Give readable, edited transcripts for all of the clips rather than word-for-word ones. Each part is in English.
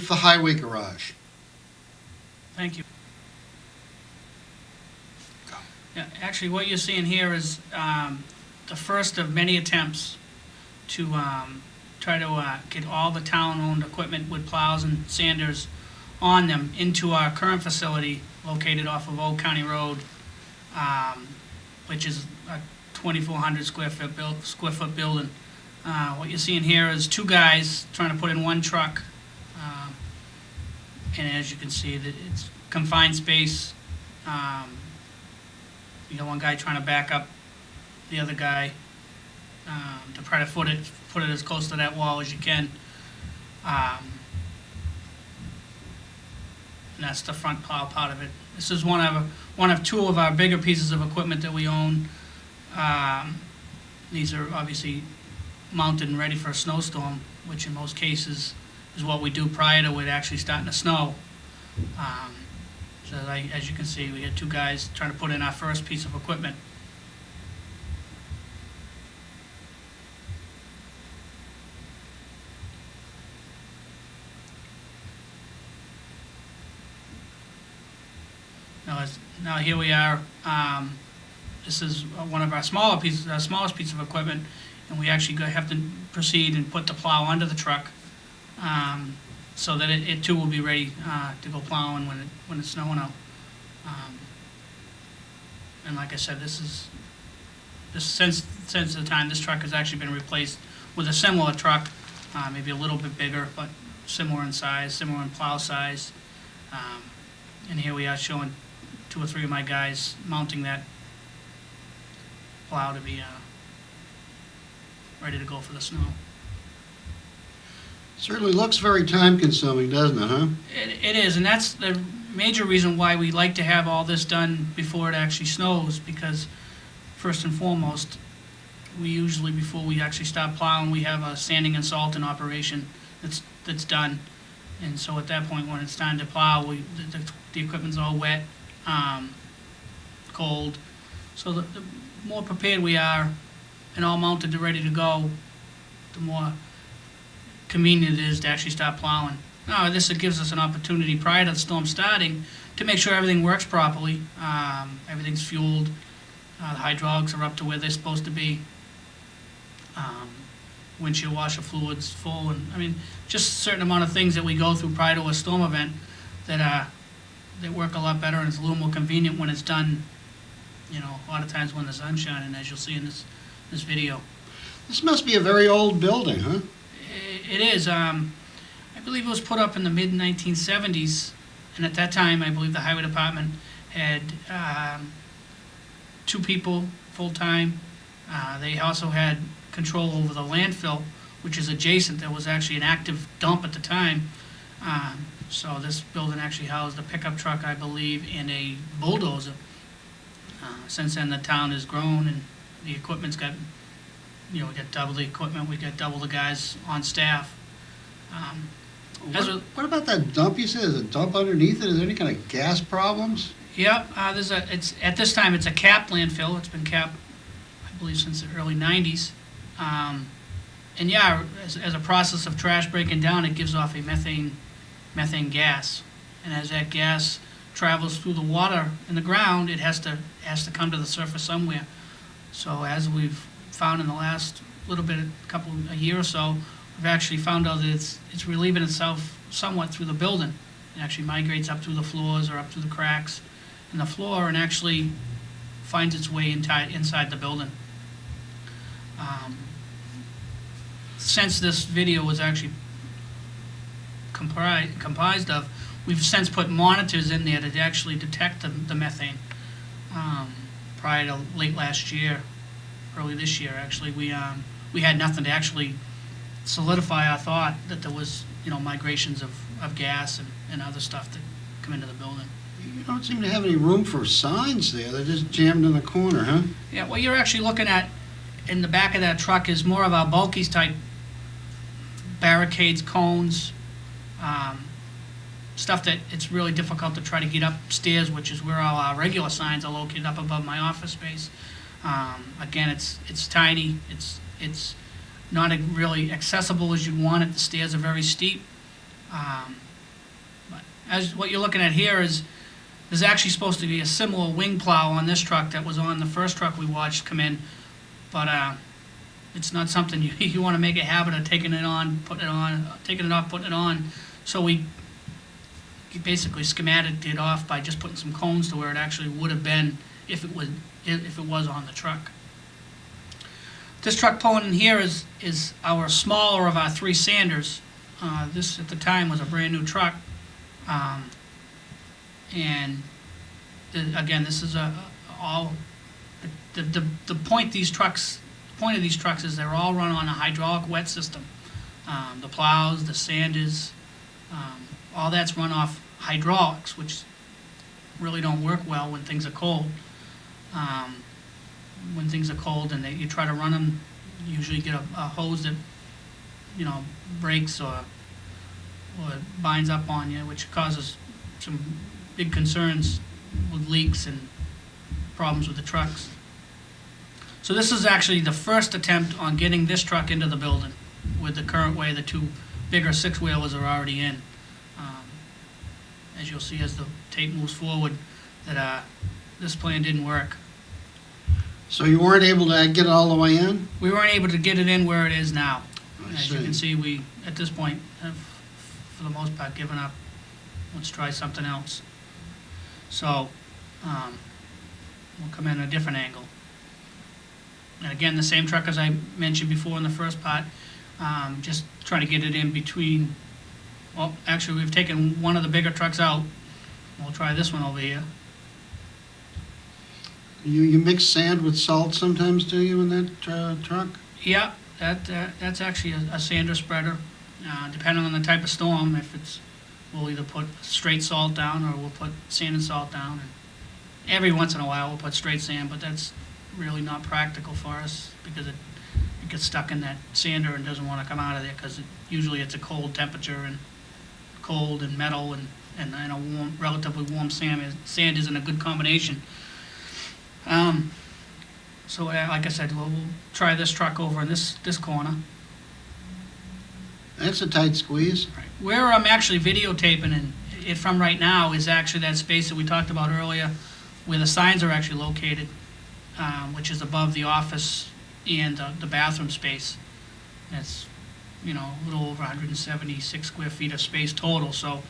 the highway garage. Thank you. Yeah, actually, what you're seeing here is the first of many attempts to try to get all the town-owned equipment with plows and sanders on them into our current facility located off of Old County Road, which is a 2,400 square foot building. What you're seeing here is two guys trying to put in one truck, and as you can see, that it's confined space. You got one guy trying to back up the other guy to try to put it as close to that wall as you can. And that's the front plow part of it. This is one of two of our bigger pieces of equipment that we own. These are obviously mounted and ready for a snowstorm, which in most cases is what we do prior to it actually starting to snow. So as you can see, we had two guys trying to put in our first piece of equipment. Now here we are. This is one of our smallest piece of equipment, and we actually have to proceed and put the plow under the truck, so that it too will be ready to go plowing when it's snowing out. And like I said, since the time this truck has actually been replaced with a similar truck, maybe a little bit bigger, but similar in size, similar in plow size. And here we are showing two or three of my guys mounting that plow to be ready to go for the snow. Certainly looks very time-consuming, doesn't it, huh? It is, and that's the major reason why we like to have all this done before it actually snows, because first and foremost, we usually, before we actually start plowing, we have a sanding and salting operation that's done. And so at that point, when it's time to plow, the equipment's all wet, cold. So the more prepared we are and all mounted and ready to go, the more convenient it is to actually start plowing. Now, this gives us an opportunity prior to the storm starting to make sure everything works properly. Everything's fueled. The hydraulics are up to where they're supposed to be. Windshield washer fluid's full, and I mean, just a certain amount of things that we go through prior to a storm event that work a lot better, and it's a little more convenient when it's done. You know, a lot of times when the sun's shining, as you'll see in this video. This must be a very old building, huh? It is. I believe it was put up in the mid-1970s, and at that time, I believe the highway department had 2 people full-time. They also had control over the landfill, which is adjacent. There was actually an active dump at the time. So this building actually housed a pickup truck, I believe, and a bulldozer. Since then, the town has grown, and the equipment's got, we got double the equipment, we got double the guys on staff. What about that dump you said? Is a dump underneath it? Is there any kind of gas problems? Yep, at this time it's a capped landfill. It's been capped, I believe, since the early 90s. And yeah, as a process of trash breaking down, it gives off a methane gas, and as that gas travels through the water in the ground, it has to come to the surface somewhere. So as we've found in the last a year or so, we've actually found out that it's relieving itself somewhat through the building. It actually migrates up through the floors or up through the cracks in the floor and actually finds its way inside the building. Since this video was actually comprised of, we've since put monitors in there to actually detect the methane. Prior to late last year, early this year, actually, we had nothing to actually solidify our thought that there was, migrations of gas and other stuff that come into the building. You don't seem to have any room for signs there. They're just jammed in the corner, huh? Yeah, what you're actually looking at in the back of that truck is more of our bulky type barricades, cones, stuff that it's really difficult to try to get upstairs, which is where all our regular signs are located, up above my office space. Again, it's tiny. It's not really accessible as you'd want it. The stairs are very steep. as what you're looking at here is, there's actually supposed to be a similar wing plow on this truck that was on the first truck we watched come in, but it's not something you want to make a habit of taking it on, putting it on, taking it off, putting it on. So we basically schematiced it off by just putting some cones to where it actually would have been if it was on the truck. This truck pulling in here is our smaller of our 3 sanders. This at the time was a brand new truck. And again, this is all the point of these trucks is they're all run on a hydraulic wet system. The plows, the sanders, all that's run off hydraulics, which really don't work well when things are cold. When things are cold and you try to run them, you usually get a hose that breaks or binds up on you, which causes some big concerns with leaks and problems with the trucks. So this is actually the first attempt on getting this truck into the building with the current way the 2 bigger 6-wheelers are already in. As you'll see as the tape moves forward, that this plan didn't work. So you weren't able to get it all the way in? We weren't able to get it in where it is now. I As see. you can see, we, at this point, have, for the most part, given up. Let's try something else. So, we'll come in a different angle. And again, the same truck as I mentioned before in the first part, just trying to get it in between. Well, actually, we've taken one of the bigger trucks out. We'll try this one over here. You mix sand with salt sometimes, do you, in that truck? Yeah, that's actually a sander spreader. Depending on the type of storm, we'll either put straight salt down or we'll put sand and salt down. And every once in a while, we'll put straight sand, but that's really not practical for us because it gets stuck in that sander and doesn't want to come out of there because usually it's a cold temperature and cold and metal and a warm, relatively warm sand. Sand isn't a good combination. So like I said, we'll try this truck over in this corner. That's a tight squeeze. Right. Where I'm actually videotaping it from right now is actually that space that we talked about earlier where the signs are actually located, which is above the office and the bathroom space. That's, a little over 176 square feet of space total. So,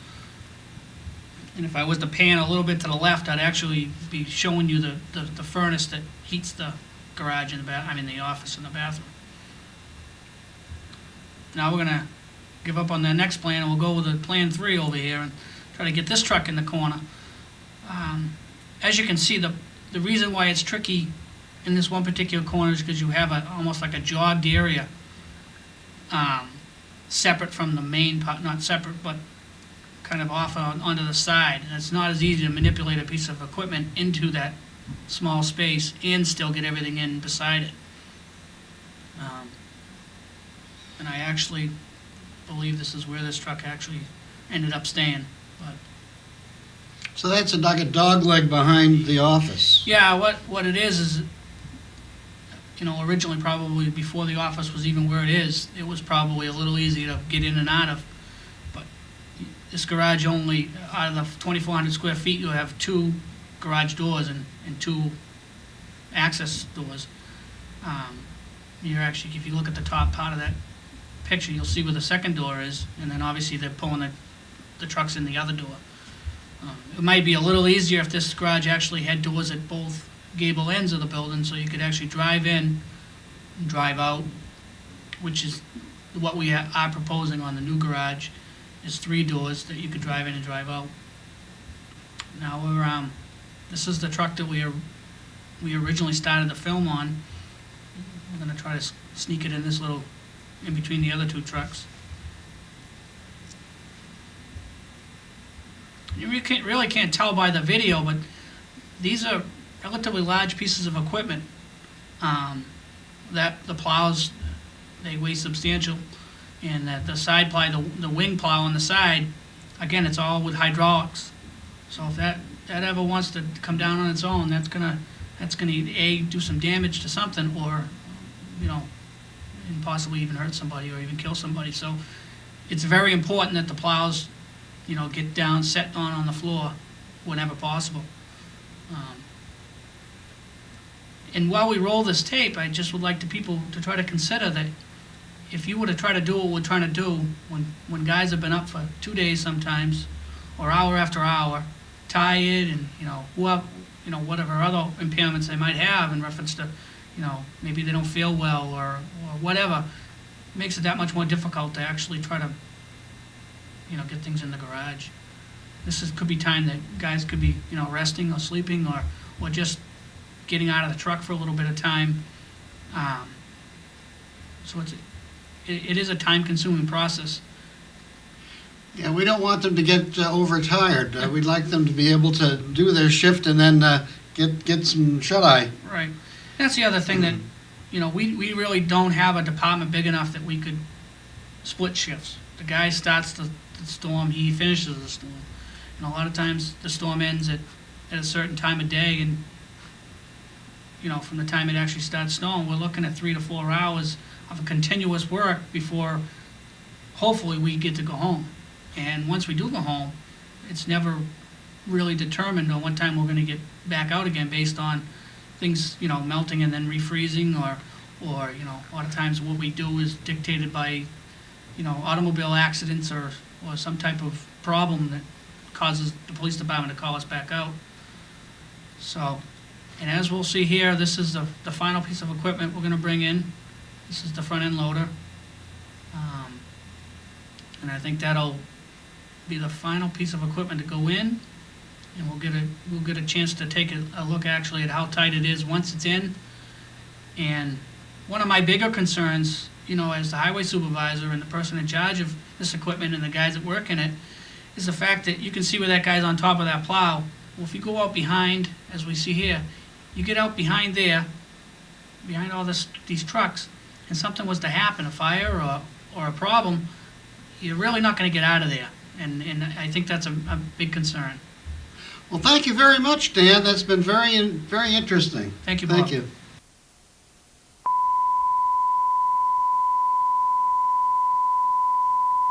and if I was to pan a little bit to the left, I'd actually be showing you the furnace that heats the garage and the office and the bathroom. Now we're gonna give up on the next plan and we'll go with the plan 3 over here and try to get this truck in the corner. As you can see, the reason why it's tricky in this one particular corner is because you have almost like a jogged area separate from the main part, not separate, but kind of off onto the side. And it's not as easy to manipulate a piece of equipment into that small space and still get everything in beside it. And I actually believe this is where this truck actually ended up staying. But So that's like a dog leg behind the office. yeah, what it is, originally probably before the office was even where it is, it was probably a little easy to get in and out of. But this garage only, out of the 2,400 square feet, you have 2 garage doors and 2 access doors. You're actually, if you look at the top part of that picture, you'll see where the second door is, and then obviously they're pulling the trucks in the other door. It might be a little easier if this garage actually had doors at both gable ends of the building, so you could actually drive in and drive out, which is what we are proposing on the new garage, is 3 doors that you could drive in and drive out. Now this is the truck that we originally started the film on. We're going to try to sneak it in this little, in between the other 2 trucks. You really can't tell by the video, but these are relatively large pieces of equipment. That the plows, they weigh substantial, and that the side plow, the wing plow on the side, again, it's all with hydraulics. So if that ever wants to come down on its own, that's gonna do some damage to something, or and possibly even hurt somebody or even kill somebody. So it's very important that the plows, get down, set on the floor whenever possible. And while we roll this tape, I just would like the people to try to consider that if you were to try to do what we're trying to do, when guys have been up for 2 days sometimes, or hour after hour, tired, and, whatever other impairments they might have in reference to, maybe they don't feel well or whatever, makes it that much more difficult to actually try to, get things in the garage. Could be time that guys could be, resting or sleeping or just getting out of the truck for a little bit of time. So it is a time-consuming process. Yeah, we don't want them to get overtired. We'd like them to be able to do their shift and then get some shut-eye. Right. That's the other thing that, we really don't have a department big enough that we could split shifts. The guy starts the storm, he finishes the storm. And a lot of times the storm ends at a certain time of day, and from the time it actually starts snowing, we're looking at 3 to 4 hours of a continuous work before hopefully we get to go home. And once we do go home, it's never really determined on what time we're going to get back out again based on things, melting and then refreezing, or a lot of times what we do is dictated by, automobile accidents or some type of problem that causes the police department to call us back out. So, and as we'll see here, this is the final piece of equipment we're going to bring in. This is the front end loader. And I think that'll be the final piece of equipment to go in, and we'll get a chance to take a look actually at how tight it is once it's in. And one of my bigger concerns, as the highway supervisor and the person in charge of this equipment and the guys that work in it, is the fact that you can see where that guy's on top of that plow. Well, if you go out behind, as we see here, you get out behind there, behind all these trucks, and something was to happen, a fire or a problem, you're really not going to get out of there. And I think that's a big concern. Well, thank you very much, Dan. That's been very, very interesting. Thank you, Bob. Thank you.